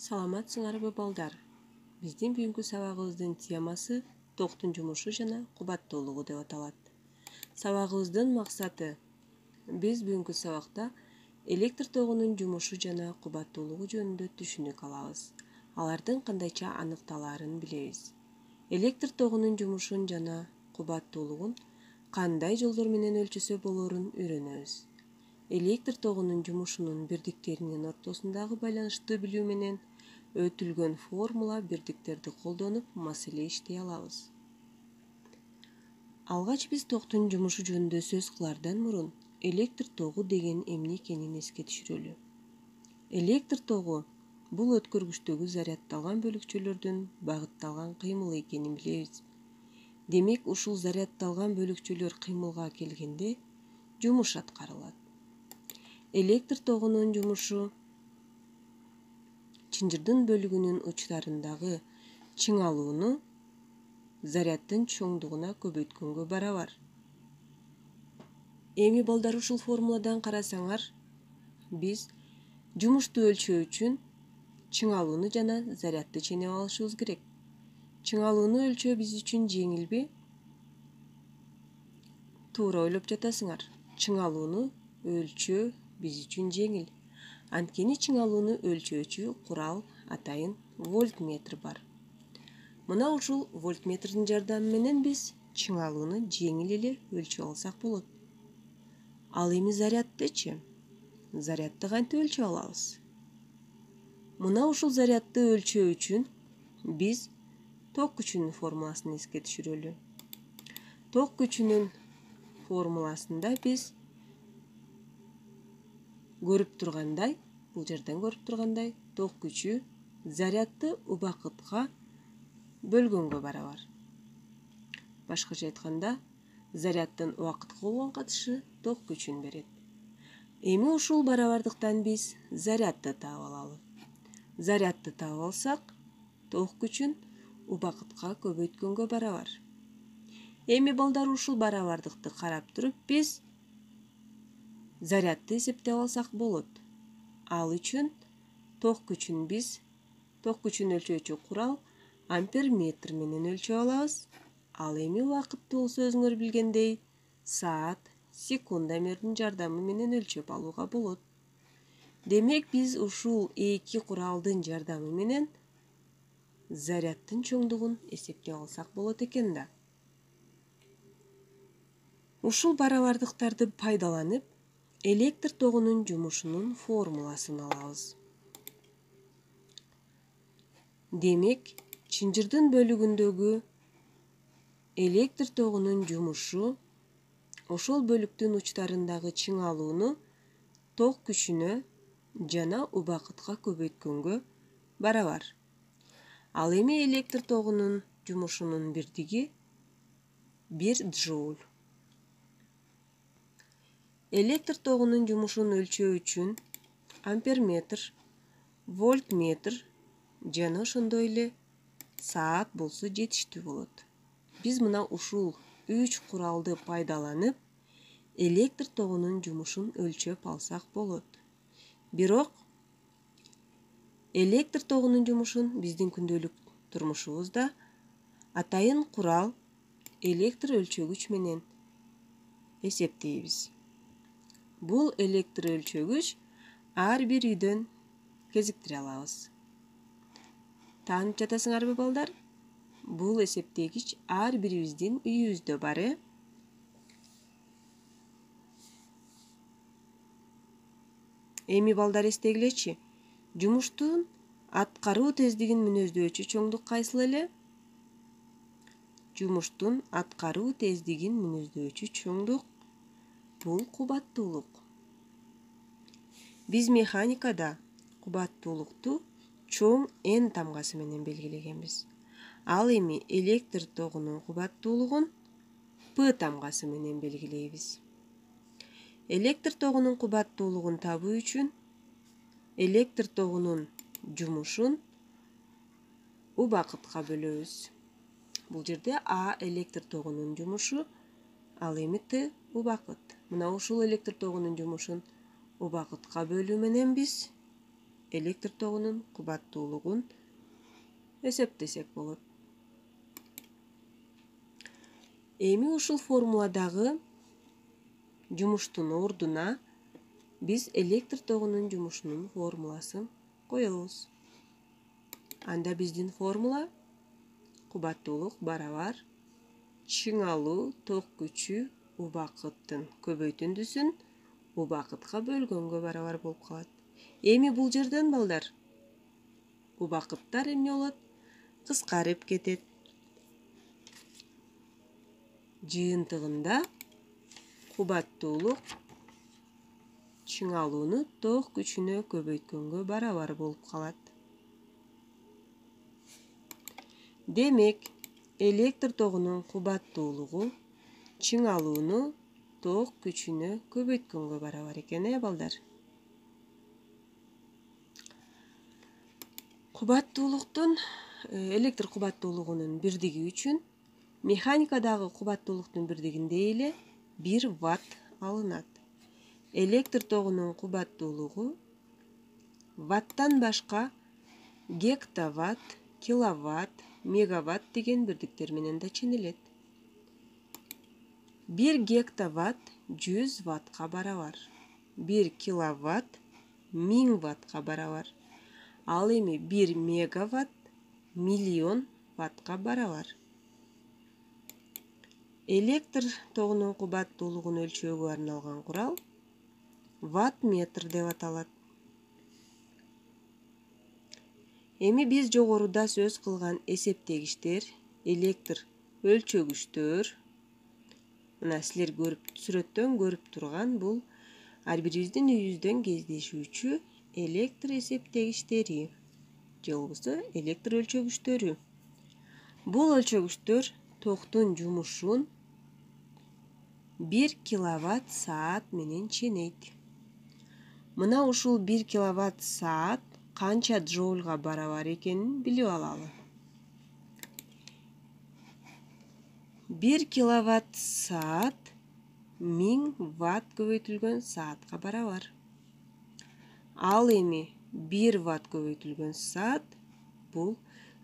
Саламатсыңарбы балдар? Биздин бүгүнкү сабагыбыздын темасы токтун жумушу жана кубаттуулугу деп аталат. Сабагыбыздын максаты биз бүгүнкү сабакта электр тогунун жумушу жана кубаттуулугу жөнүндө түшүнүк алабыз. Алардын кандайча аныкталаарын билебиз. Электр тогунун жумушун жана кубаттуулугун кандай жолдор менен өлчөсө болорун үйрөнөбүз. Электр тогунун жумушунун бирдиктеринин ортосундагы байланышты билүү менен өтүлгөн формула бирдиктерди колдонуп маселе иштей алабыз. Алгач биз токтун жумушу жөнүндө сөз кылардан мурун электр тогу деген эмне экенин эске түшүрөлү. Электр тогу бул өткөргүчтөгү зарядталган бөлүкчөлөрдүн багытталган кыймылы экенин билебиз. Демек, ушул зарядталган бөлүкчөлөр кыймылга келгенде жумуш аткарылат. Электр тогунун жумушу чынжырдын бөлүгүнүн учтарындагы чыңалууну заряддын чоңдугуна көбөйткөнгө барабар. Эми балдар, ушул формуладан карасаңар, биз жумушту өлчөө үчүн чыңалууну жана зарядды ченеп алышыбыз керек. Чыңалууну өлчөө биз үчүн жеңилби? Туура ойлоп жатасыңар. Чыңалууну өлчөө биз үчүн жеңил. Анткени чыңалууну өлчөөчү курал атайын вольтметр бар. Мына ушул вольтметрдин жардамы менен биз чыңалууну жеңил эле өлчөп алсак болот. Ал эми заряддычы? Зарядды кантип өлчөп алабыз? Мына ушул зарядды өлчөө үчүн биз ток күчүнүн формуласын эске түшүрөлү. Ток күчүнүн формуласында биз көрүп тургандай, бул жерден көрүп тургандай, ток күчү зарядды убакытка бөлгөнгө барабар. Башкача айтканда, заряддын убакытка болгон катышы ток күчүн берет. Эми ушул барабардыктан биз зарядды таап алалы. Зарядды таап алсак, ток күчүн убакытка көбөйткөнгө барабар. Эми балдар, ушул барабардыкты карап туруп биз зарядды эсептеп алсак болот. Ал үчүн ток күчүн өлчөөчү курал амперметр менен өлчөп алабыз. Ал эми убакытты болсо өзүңөр билгендей саат, секунда мердин жардамы менен өлчөп алууга болот. Демек, биз ушул эки куралдын жардамы менен заряддын чоңдугун эсептеп алсак болот экен да. Ушул барабардыктарды пайдаланып, электр тогунун жумушунун формуласын алабыз. Демек, чынжырдын бөлүгүндөгү электр тогунун жумушу ошол бөлүктүн учтарындагы чыңалууну ток күчүнө жана убакытка көбөйткөнгө барабар. Ал эми электр тогунун жумушунун бирдиги 1 джоуль. Электр тогунун жумушун өлчөө үчүн амперметр, вольтметр жана ошондой эле саат болсо жетиштүү болот. Биз мына ушул 3 куралды пайдаланып, электр тогунун жумушун өлчөп алсак болот. Бирок электр тогунун жумушун биздин күндөлүк турмушубузда атайын курал электр өлчөгүч менен эсептейбиз. Бул электр өлчөгүч ар бир үйдөн кезиктире алабыз. Таанып жатасыңарбы балдар? Бул эсептегич ар бирибиздин үйүбүздө бар. Эми балдар, эстегилечи, жумуштун аткаруу тездигин мүнөздөчү чоңдук кайсыл эле? Жумуштун аткаруу тездигин мүнөздөчү чоңдук бул кубаттуулук. Биз механикада кубаттуулукту чоң N тамгасы менен белгилегенбиз. Ал эми электр тогунун кубаттуулугун P тамгасы менен белгилейбиз. Электр тогунун кубаттуулугун табуу үчүн электр тогунун жумушун убакытка бөлөбүз. Бул жерде А электр тогунун жумушу, ал эми Т убакыт. Мына ушул электр тогунун жумушун убакытка бөлүү менен биз электр тогунун кубаттуулугун эсептесек болот. Эми ушул формуладагы жумуштун ордуна биз электр тогунун жумушунун формуласын коебуз. Анда биздин формула кубаттуулук барабар чыңалуу ток күчү убакыттын көбөйтүндүсүн убакытка бөлгөнгө барабар болуп калат. Эми бул жерден балдар убакыттар эмне болот? Кыскарып кетет. Жыйынтыгында кубаттуулук чыңалууну ток күчүнө көбөйткөнгө барабар болуп калат. Демек, электр тогунун кубаттуулугу чыңалууну ток күчүнө көбөйткөнгө барабар экен, балдар. Кубаттуулуктун электр кубаттуулугунун бирдиги үчүн механикадагы кубаттуулуктун бирдигиндей эле 1 ватт алынат. Электр тогунун кубаттуулугу ваттан башка гектаватт, киловатт, мегаватт деген бирдиктер менен да ченелет. 1 гектаватт 100 ваттка барабар. 1 киловатт 1000 ваттка барабар. Ал эми 1 мегаватт миллион ваттка барабар. Электр тогунун кубаттуулугун өлчөөгө арналган курал ватт-метр деп аталат. Эми биз жогоруда сөз кылган эсептегиштер, электр өлчөгүчтөр, мына силер сүрөттөн көрүп турган бул ар бирибиздин үйүбүздөн кездешүүчү электр эсептегиштери же болбосо электр өлчөгүчтөрү. Бул өлчөгүчтөр токтун жумушун 1 киловатт саат менен ченейт. Мына ушул 1 киловатт саат канча джоульга барабар экенин билип алалы. 1 киловатт саат 1000 ватт көбөйтүлгөн саатка барабар. Ал эми 1 ватт көбөйтүлгөн саат бул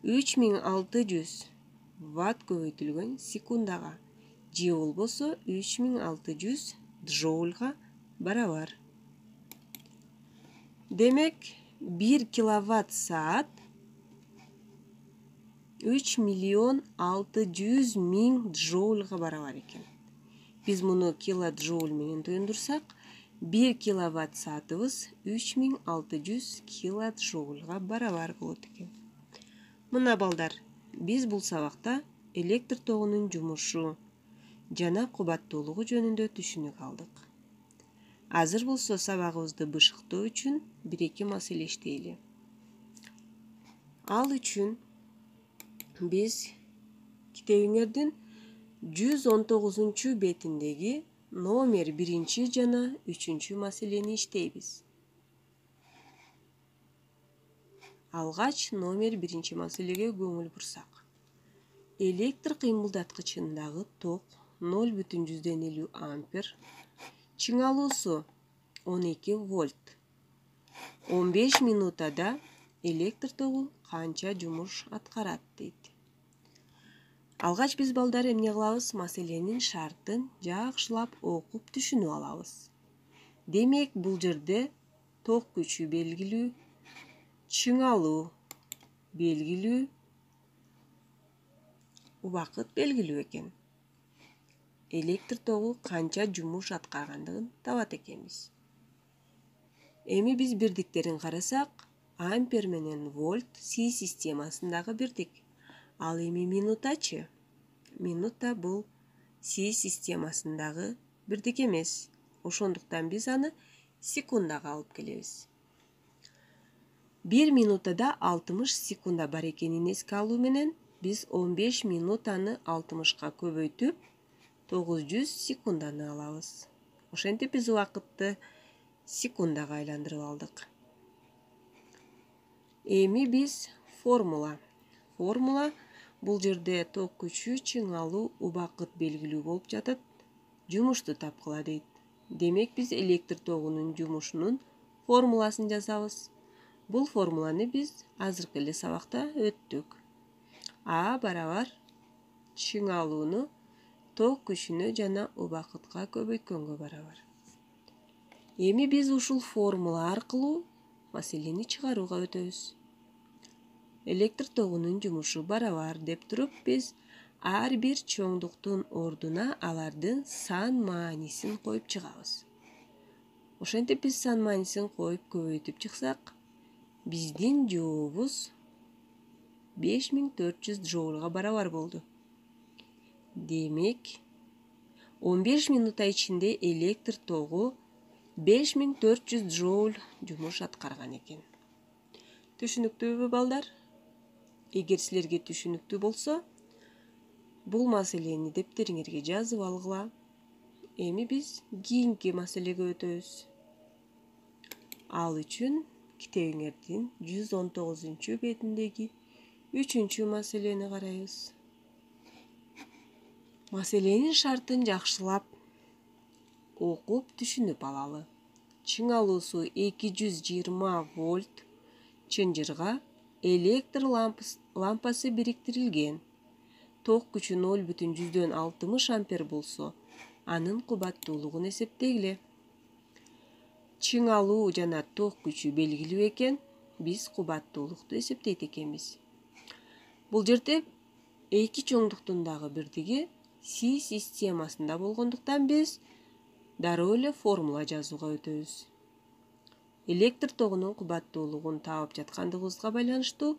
3600 ватт көбөйтүлгөн секундага же болбосо 3600 джоульга барабар. Демек, 1 киловатт саат 3 миллион 600 миң джоульга барабар экен. Биз муну килоджоуль менен туюндурсак, 1 киловатт саатыбыз 3600 килоджоульга барабар болот экен. Мына балдар, биз бул сабакта электр тогунун жумушу жана кубаттуулугу жөнүндө түшүнүк алдык. Азыр болсо сабагыбызды бышыктоо үчүн 1-2 маселе иштейли. Ал үчүн биз китебиңердин 119 бетиндеги номер 1 жана 3 маселени иштейбиз. Алгач номер 1 маселеге көңүл бурсак. Электр кыймылдаткычындагы ток 0,50 ампер, чыңалуусу 12 вольт. 15 минутада электр тогу канча жумуш аткарат дейт. Алгач биз балдар эмне кылабыз? Маселенин шартын жакшылап окуп түшүнүп алабыз. Демек, бул жерде ток күчү белгилүү, чыңалуу белгилүү, убакыт белгилүү экен. Электр тогу канча жумуш аткаргандыгын табат экенбиз. Эми биз бирдиктерин карасак, ампер менен вольт Си системасындагы бирдик. Ал эми минутачы? Минута бул Си системасындагы бирдик эмес. Ошондуктан биз аны секундага алып келебиз. 1 минутада 60 секунда бар экенин эске алуу менен биз 15 минутаны 60ка көбөйтүп 900 секунданы алабыз. Ошентип биз убакытты секундага айландырып алдык. Эми биз формула бул жерде ток күчү, чыңалуу, убакыт белгилүү болуп жатат. Жумушту тапкыла дейт. Демек, биз электр тогунун жумушунун формуласын жазабыз. Бул формуланы биз азыркы эле сабакта өттүк. А барабар чыңалууну ток күчүнө жана убакытка көбөйткөнгө барабар. Эми биз ушул формула аркылуу маселени чыгарууга өтөбүз. Электр тогунун жумушу барабар деп туруп биз ар бир чоңдуктун ордуна алардын сан маанисин коюп чыгабыз. Ошентип биз сан маанисин коюп көбөйтүп чыксак, биздин жообубуз 5400 джоулга барабар болду. Демек, 15 минута ичинде электр тогу 5400 джоуль жумуш аткарган экен. Түшүнүктүүбү балдар? Эгер силерге түшүнүктүү болсо, бул маселени дептериңерге жазып алгыла. Эми биз кийинки маселеге өтөбүз. Ал үчүн китебиңердин 119 бетиндеги 3 маселени карайбыз. Маселенин шартын жакшылап окуп түшүнүп алалы. Чыңалуусу 220 вольт чынжырга электр лампасы бириктирилген. Ток күчү 0,60 ампер болсо, анын кубаттуулугун эсептегиле. Чыңалуу жана ток күчү белгилүү экен, биз кубаттуулукту эсептейт экенбиз. Бул жерде эки чоңдуктун дагы бирдиги Си системасында болгондуктан биз дароо эле формула жазууга өтөбүз. Электр тогунун кубаттуулугун таап жаткандыгыбызга байланыштуу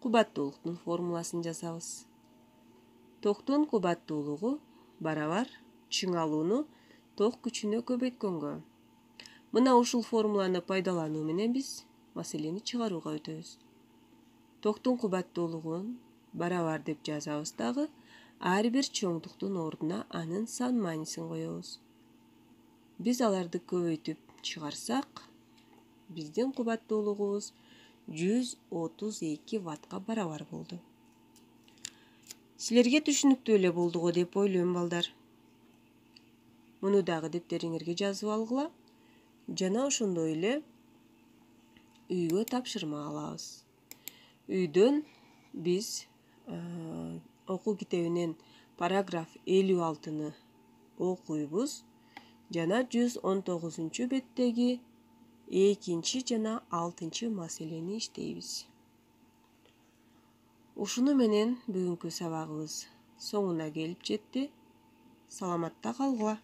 кубаттуулуктун формуласын жазабыз. Токтун кубаттуулугу барабар чыңалууну ток күчүнө көбөйткөнгө. Мына ушул формуланы пайдалануу менен биз маселени чыгарууга өтөбүз. Токтун кубаттуулугун барабар деп жазабыз дагы, ар бир чоңдуктун ордуна анын сан маанисин коебуз. Биз аларды көбөйтүп чыгарсак, биздин кубаттуулугубуз 132 ваттка барабар болду. Силерге түшүнүктүү эле болду го деп ойлойм, балдар. Муну дагы дептериңерге жазып алгыла. Жана ошондой эле үйгө тапшырма алабыз. Үйдөн биз окуу китебинен параграф 56-ны окуйбуз жана 119 беттеги 2 жана 6 маселени иштейбиз. Ушуну менен бүгүнкү сабагыбыз соңуна келип жетти. Саламатта калгыла.